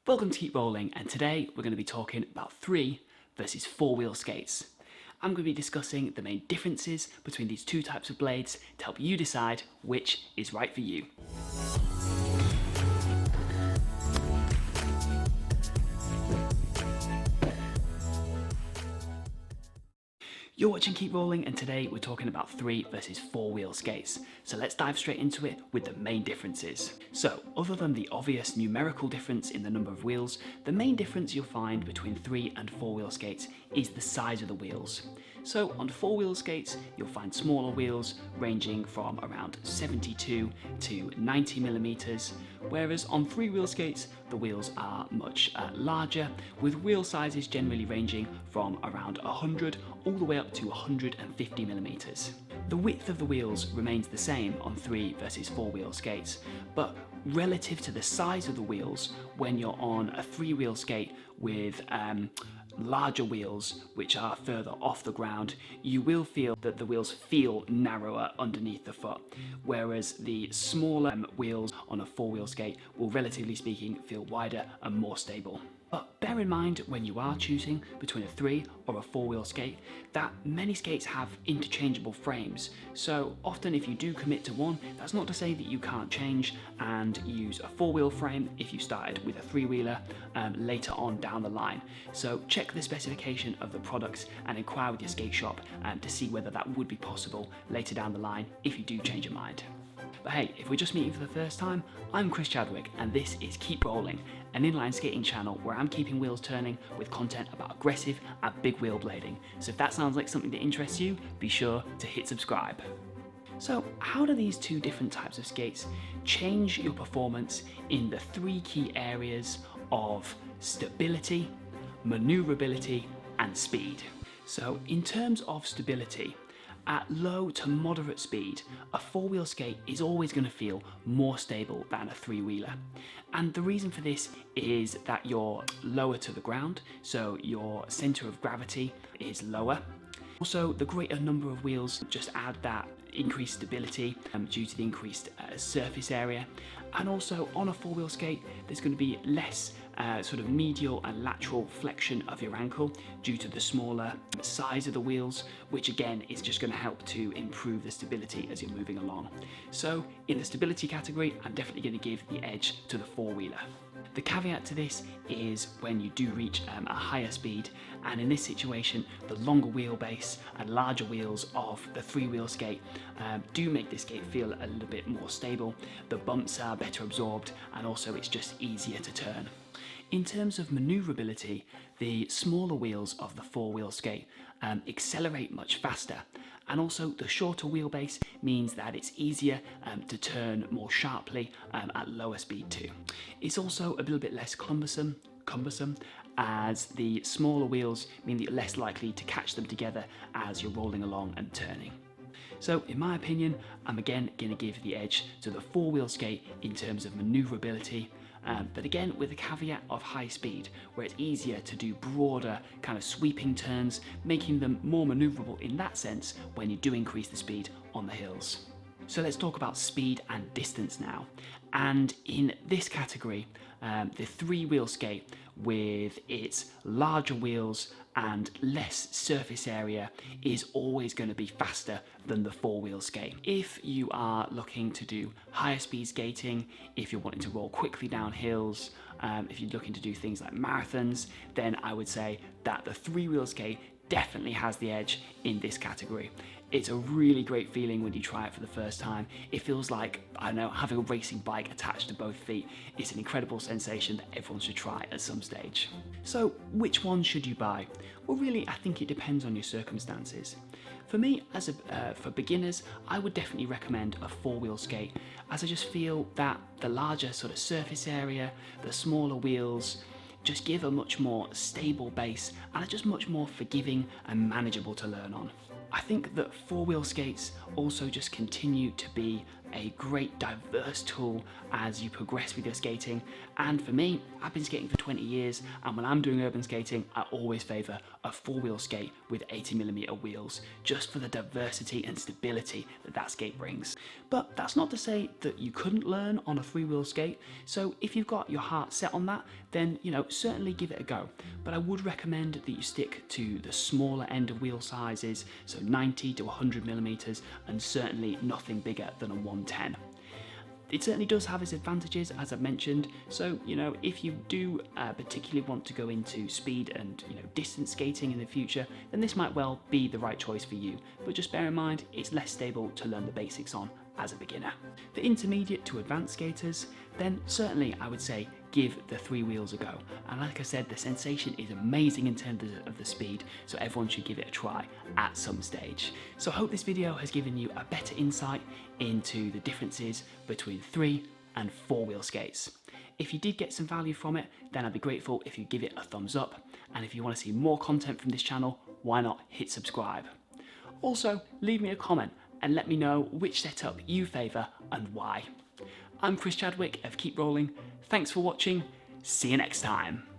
Welcome to Keep Rolling, and today we're going to be talking about 3 versus 4-wheel skates. I'm going to be discussing the main differences between these two types of blades to help you decide which is right for you. You're watching Keep Rolling, and today we're talking about 3 versus 4-wheel skates. So let's dive straight into it with the main differences. So, other than the obvious numerical difference in the number of wheels, the main difference you'll find between 3 and 4-wheel skates is the size of the wheels. So on 4-wheel skates, you'll find smaller wheels ranging from around 72 to 90 millimeters, whereas on 3-wheel skates, the wheels are much larger, with wheel sizes generally ranging from around 100 all the way up to 150 millimeters. The width of the wheels remains the same on 3 versus 4-wheel skates, but relative to the size of the wheels, when you're on a 3-wheel skate with larger wheels which are further off the ground, you will feel that the wheels feel narrower underneath the foot, whereas the smaller wheels on a 4-wheel skate will, relatively speaking, feel wider and more stable. But bear in mind, when you are choosing between a 3 or a 4-wheel skate, that many skates have interchangeable frames. So often if you do commit to one, that's not to say that you can't change and use a 4-wheel frame if you started with a 3-wheeler later on down the line. So check the specification of the products and inquire with your skate shop to see whether that would be possible later down the line if you do change your mind. But hey, if we're just meeting for the first time, I'm Chris Chadwick and this is Keep Rolling, an inline skating channel where I'm keeping wheels turning with content about aggressive and big wheel blading. So if that sounds like something that interests you, be sure to hit subscribe. So how do these two different types of skates change your performance in the 3 key areas of stability, maneuverability and speed? So in terms of stability, at low to moderate speed, a 4-wheel skate is always going to feel more stable than a 3-wheeler. And the reason for this is that you're lower to the ground, so your centre of gravity is lower. Also, the greater number of wheels just add that increased stability due to the increased surface area. And also on a 4-wheel skate, there's going to be less sort of medial and lateral flexion of your ankle due to the smaller size of the wheels, which again is just going to help to improve the stability as you're moving along. So in the stability category, I'm definitely going to give the edge to the 4-wheeler. The caveat to this is when you do reach a higher speed, and in this situation the longer wheelbase and larger wheels of the 3-wheel skate do make this skate feel a little bit more stable. The bumps are better absorbed and also it's just easier to turn. In terms of manoeuvrability, the smaller wheels of the 4-wheel skate accelerate much faster, and also the shorter wheelbase means that it's easier to turn more sharply at lower speed too. It's also a little bit less cumbersome, as the smaller wheels mean that you're less likely to catch them together as you're rolling along and turning. So in my opinion, I'm again going to give the edge to the 4-wheel skate in terms of manoeuvrability, but again with the caveat of high speed, where it's easier to do broader kind of sweeping turns, making them more manoeuvrable in that sense when you do increase the speed on the hills. So let's talk about speed and distance now. And in this category, the 3-wheel skate with its larger wheels and less surface area is always going to be faster than the 4-wheel skate. If you are looking to do higher speed skating, if you're wanting to roll quickly down hills, if you're looking to do things like marathons, then I would say that the 3-wheel skate definitely has the edge in this category. It's a really great feeling when you try it for the first time. It feels like, I don't know, having a racing bike attached to both feet. It's an incredible sensation that everyone should try at some stage. So which one should you buy? Well, really, I think it depends on your circumstances. For me, for beginners, I would definitely recommend a 4-wheel skate, as I just feel that the larger sort of surface area, the smaller wheels, just give a much more stable base and are just much more forgiving and manageable to learn on. I think that 4-wheel skates also just continue to be a great diverse tool as you progress with your skating. And for me, I've been skating for 20 years, and when I'm doing urban skating, I always favour a 4-wheel skate with 80mm wheels, just for the diversity and stability that skate brings. But that's not to say that you couldn't learn on a 3-wheel skate, so if you've got your heart set on that, then certainly give it a go. But I would recommend that you stick to the smaller end of wheel sizes, so 90 to 100mm, and certainly nothing bigger than a 110. It certainly does have its advantages, as I've mentioned, so if you do particularly want to go into speed and distance skating in the future, then this might well be the right choice for you, but just bear in mind it's less stable to learn the basics on as a beginner. For intermediate to advanced skaters, then certainly I would say give the 3 wheels a go, and like I said, the sensation is amazing in terms of the speed, so everyone should give it a try at some stage. So I hope this video has given you a better insight into the differences between 3 and 4-wheel skates. If you did get some value from it, then I'd be grateful if you give it a thumbs up, and if you want to see more content from this channel, why not hit subscribe. Also, leave me a comment and let me know which setup you favour and why. I'm Chris Chadwick of Keep Rolling. Thanks for watching. See you next time.